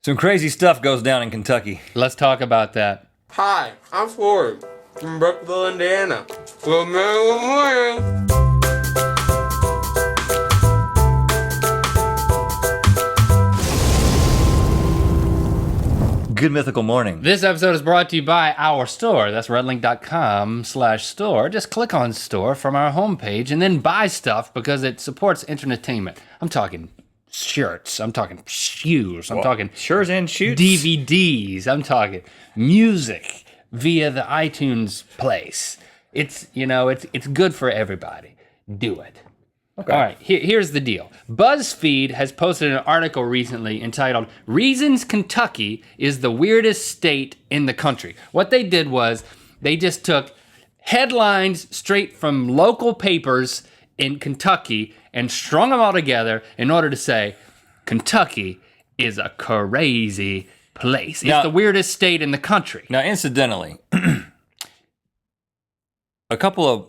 Some crazy stuff goes down in Kentucky. Let's talk about that. Hi, I'm Ford from Brookville, Indiana. Well, man. Good mythical morning. This episode is brought to you by our store. That's RhettandLink.com/store. Just click on store from our homepage and then buy stuff because it supports entertainment. I'm talking shirts. I'm talking shoes. I'm talking shirts and shoots. DVDs. I'm talking music via the iTunes place. It's good for everybody. Do it. Okay. All right, here's the deal. BuzzFeed has posted an article recently entitled, Reasons Kentucky is the Weirdest State in the Country. What they did was they just took headlines straight from local papers in Kentucky and strung them all together in order to say, Kentucky is a crazy place. It's the weirdest state in the country. Now, incidentally, a couple of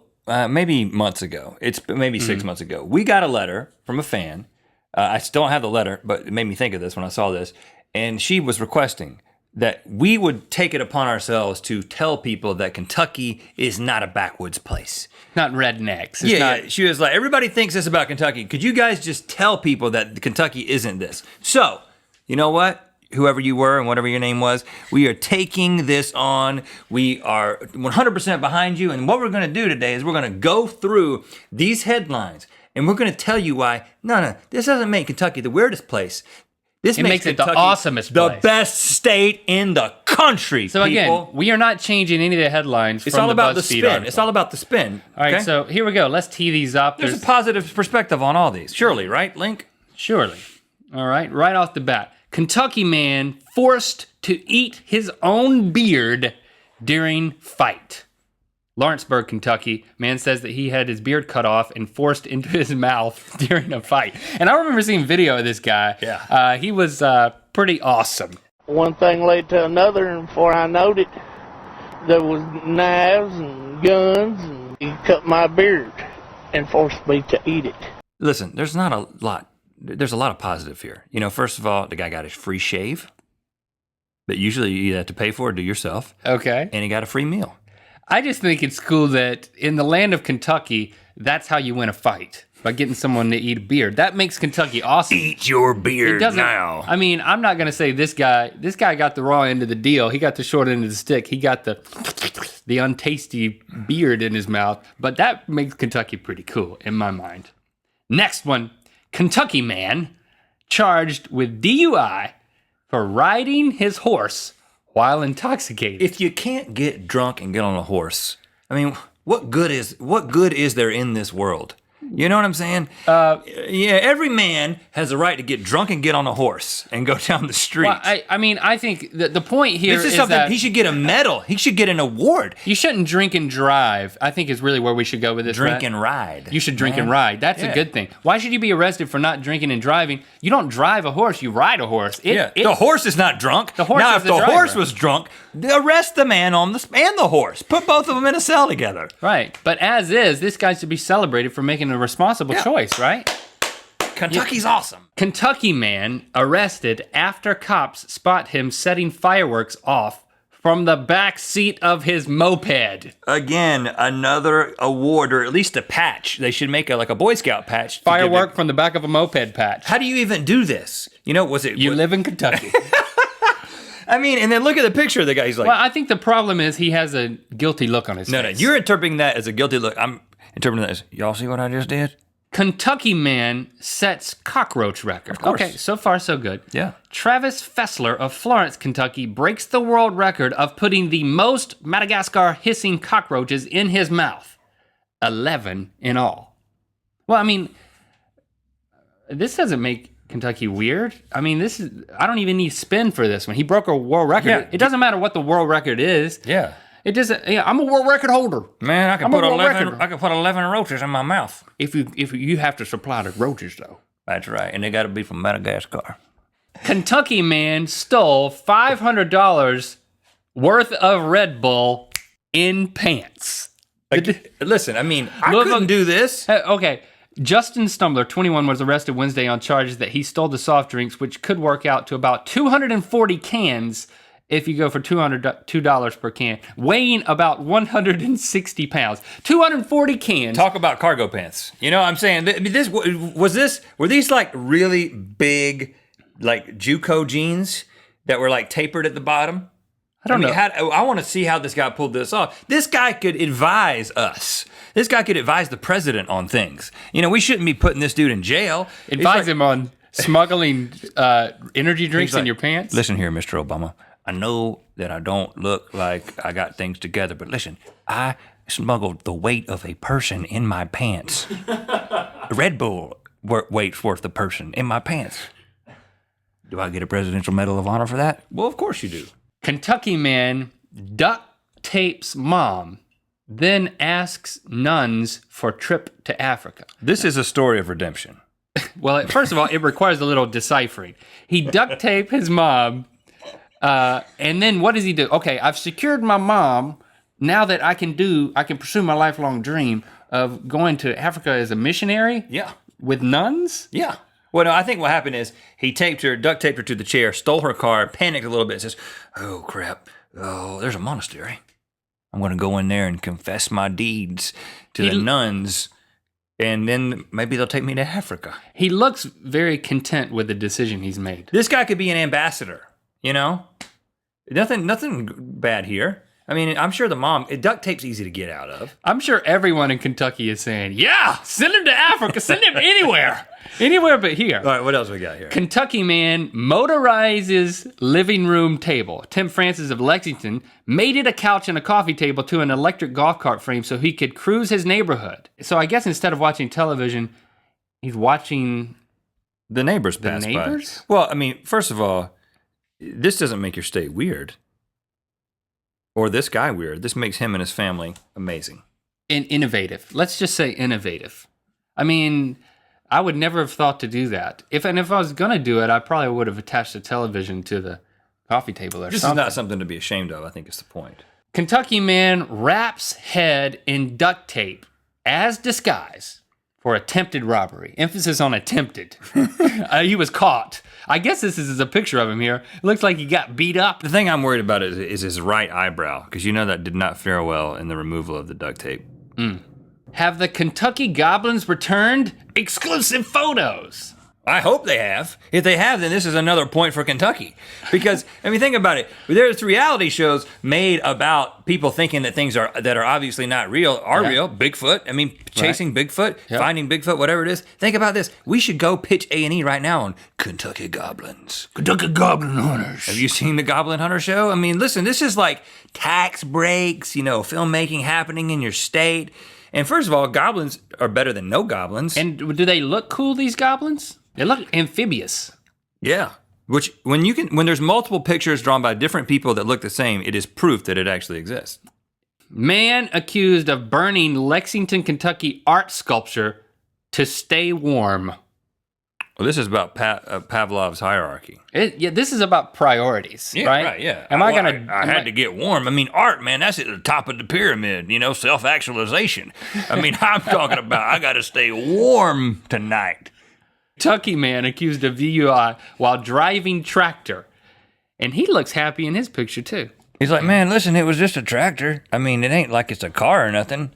maybe months ago, it's maybe 6 months ago, we got a letter from a fan. I still don't have the letter, but it made me think of this when I saw this. And she was requesting that we would take it upon ourselves to tell people that Kentucky is not a backwoods place. Not rednecks. Yeah, she was like, everybody thinks this about Kentucky. Could you guys just tell people that Kentucky isn't this? So, you know what? Whoever you were and whatever your name was, we are taking this on. We are 100% behind you. And what we're going to do today is we're going to go through these headlines and we're going to tell you why. No, this doesn't make Kentucky the weirdest place. This makes it Kentucky the awesomest place. The best state in the country. So people. Again, we are not changing any of the headlines. It's from all the about the BuzzFeed spin. article. It's all about the spin. All right, okay? so here we go. Let's tee these up. There's a positive perspective on all these. Surely, right, Link? Surely. All right off the bat. Kentucky man forced to eat his own beard during fight. Lawrenceburg, Kentucky, man says that he had his beard cut off and forced into his mouth during a fight. And I remember seeing video of this guy. Yeah. He was pretty awesome. One thing led to another, and before I knowed it, there was knives and guns, and he cut my beard and forced me to eat it. Listen, there's not a lot. There's a lot of positive here. You know, first of all, the guy got his free shave that usually you have to pay for or do yourself. Okay. And he got a free meal. I just think it's cool that in the land of Kentucky, that's how you win a fight, by getting someone to eat a beard. That makes Kentucky awesome. Eat your beard now. I mean, I'm not going to say this guy got the raw end of the deal. He got the short end of the stick. He got the untasty beard in his mouth. But that makes Kentucky pretty cool in my mind. Next one. Kentucky man charged with DUI for riding his horse while intoxicated. If you can't get drunk and get on a horse, I mean, what good is there in this world? You know what I'm saying? Yeah, every man has a right to get drunk and get on a horse and go down the street. Well, I mean, I think that the point here this is something that he should get a medal. He should get an award. You shouldn't drink and drive, I think is really where we should go with this. Drink and ride. You should drink and ride. That's a good thing. Why should you be arrested for not drinking and driving? You don't drive a horse, you ride a horse. The horse is not drunk. The horse now, is if the the driver. horse was drunk, arrest the man and the horse. Put both of them in a cell together. Right. But as is, this guy should be celebrated for making a responsible choice, right? Kentucky's awesome. Kentucky man arrested after cops spot him setting fireworks off from the back seat of his moped. Again, another award, or at least a patch. They should make a Boy Scout patch. Firework from the back of a moped patch. How do you even do this? You know, You live in Kentucky. I mean, and then look at the picture of the guy. He's like, well, I think the problem is he has a guilty look on his face. No, you're interpreting that as a guilty look. I'm interpreting that as, y'all see what I just did? Kentucky man sets cockroach record. Of course. Okay, so far so good. Yeah. Travis Fessler of Florence, Kentucky breaks the world record of putting the most Madagascar hissing cockroaches in his mouth. 11 in all. Well, I mean, this doesn't make Kentucky weird. I mean, I don't even need spin for this one. He broke a world record. Yeah. It doesn't matter what the world record is. Yeah. It doesn't. Yeah, I'm a world record holder. Man, I can I'm a put world 11. record. I can put 11 roaches in my mouth. If you have to supply the roaches though. That's right, and they got to be from Madagascar. Kentucky man stole $500 worth of Red Bull in pants. Listen, I mean, I couldn't do this. Okay, Justin Stumbler, 21, was arrested Wednesday on charges that he stole the soft drinks, which could work out to about 240 cans if you go for $2 per can, weighing about 160 pounds. 240 cans. Talk about cargo pants. You know what I'm saying? Were these like really big, like JUCO jeans that were like tapered at the bottom? I don't know. I want to see how this guy pulled this off. This guy could advise us. This guy could advise the president on things. You know, we shouldn't be putting this dude in jail. Advise him on smuggling energy drinks in your pants? Listen here, Mr. Obama. I know that I don't look like I got things together, but listen, I smuggled the weight of a person in my pants. Red Bull weight's worth the person in my pants. Do I get a Presidential Medal of Honor for that? Well, of course you do. Kentucky man duct tapes mom, then asks nuns for trip to Africa. This is a story of redemption. Well, first of all, it requires a little deciphering. He duct taped his mom, and then what does he do? Okay, I've secured my mom. Now that I can pursue my lifelong dream of going to Africa as a missionary. Yeah. With nuns? Yeah. Well, no, I think what happened is he duct taped her to the chair, stole her car, panicked a little bit, says, "Oh, crap. Oh, there's a monastery. I'm going to go in there and confess my deeds to the nuns, and then maybe they'll take me to Africa." He looks very content with the decision he's made. This guy could be an ambassador, you know? Nothing bad here. I mean, I'm sure the mom, duct tape's easy to get out of. I'm sure everyone in Kentucky is saying, yeah, send him to Africa, send him anywhere. Anywhere but here. All right, what else we got here? Kentucky man motorizes living room table. Tim Francis of Lexington mated a couch and a coffee table to an electric golf cart frame so he could cruise his neighborhood. So I guess instead of watching television, he's watching the neighbors pass by. Well, I mean, first of all, this doesn't make your state weird. Or this guy weird. This makes him and his family amazing. And innovative. Let's just say innovative. I mean, I would never have thought to do that. If I was going to do it, I probably would have attached a television to the coffee table or something. This is not something to be ashamed of, I think is the point. Kentucky man wraps head in duct tape as disguise for attempted robbery. Emphasis on attempted. He was caught. I guess this is a picture of him here. It looks like he got beat up. The thing I'm worried about is his right eyebrow, because you know that did not fare well in the removal of the duct tape. Have the Kentucky Goblins returned? Exclusive photos. I hope they have. If they have, then this is another point for Kentucky. Because, I mean, think about it. There's reality shows made about people thinking that things that are obviously not real are real. Bigfoot. I mean, chasing Bigfoot, finding Bigfoot, whatever it is. Think about this. We should go pitch A&E right now on Kentucky Goblins. Kentucky Goblin Hunters. Have you seen the Goblin Hunter show? I mean, listen, this is like tax breaks, filmmaking happening in your state. And first of all, goblins are better than no goblins. And do they look cool, these goblins? They look amphibious. Yeah. Which, when there's multiple pictures drawn by different people that look the same, it is proof that it actually exists. Man accused of burning Lexington, Kentucky art sculpture to stay warm. Well, this is about Pavlov's hierarchy. This is about priorities, right? Right, yeah. I had to get warm. I mean, art, man, that's at the top of the pyramid, self-actualization. I mean, I'm talking about I got to stay warm tonight. Kentucky man accused of DUI while driving tractor. And he looks happy in his picture, too. He's like, man, listen, it was just a tractor. I mean, it ain't like it's a car or nothing.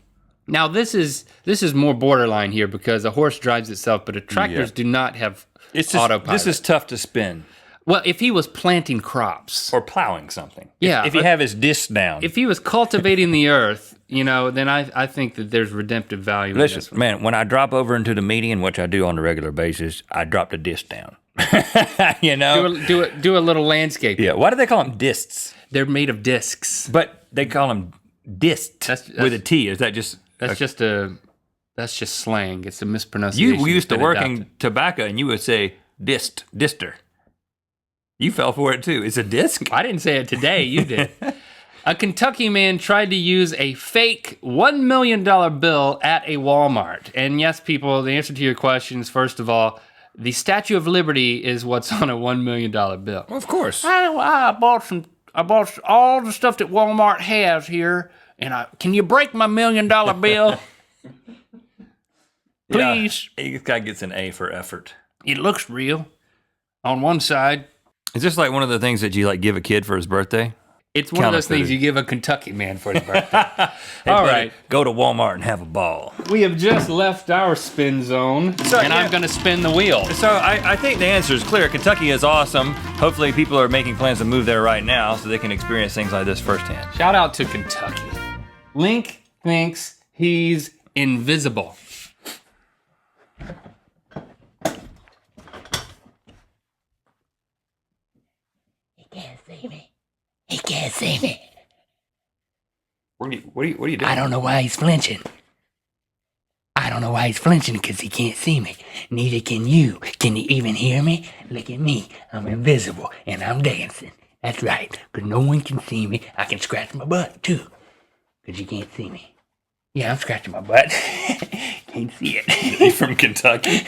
Now, this is more borderline here because a horse drives itself, but tractors do not have autopilot. This is tough to spin. Well, if he was planting crops. Or plowing something. Yeah. If you have his disc down. If he was cultivating the earth, then I think that there's redemptive value in this one. Listen, man, when I drop over into the median, which I do on a regular basis, I drop the disc down. Do a little landscape. Yeah. Why do they call them discs? They're made of discs. But they call them discs with a T. Is that just... That's just slang. It's a mispronunciation. You used to work in tobacco, and you would say dister. You fell for it, too. It's a disc? I didn't say it today. You did. A Kentucky man tried to use a fake $1 million bill at a Walmart. And yes, people, the answer to your question is, first of all, the Statue of Liberty is what's on a $1 million bill. Of course. I bought all the stuff that Walmart has here. And can you break my $1 million bill? Please. Yeah, this guy gets an A for effort. It looks real. On one side, Is this like one of the things that you like give a kid for his birthday? it's one of those things Counterfeited. you give a Kentucky man for his birthday. Hey, All buddy, right. Go to Walmart and have a ball. We have just left our spin zone, So, and yeah. I'm going to spin the wheel. So I think the answer is clear. Kentucky is awesome. Hopefully people are making plans to move there right now so they can experience things like this firsthand. Shout out to Kentucky. Link thinks he's invisible. He can't see me. He can't see me. What are you doing? I don't know why he's flinching. I don't know why he's flinching because he can't see me. Neither can you. Can you even hear me? Look at me. I'm invisible and I'm dancing. That's right, because no one can see me. I can scratch my butt too, because you can't see me. Yeah, I'm scratching my butt. Can't see it. You from Kentucky?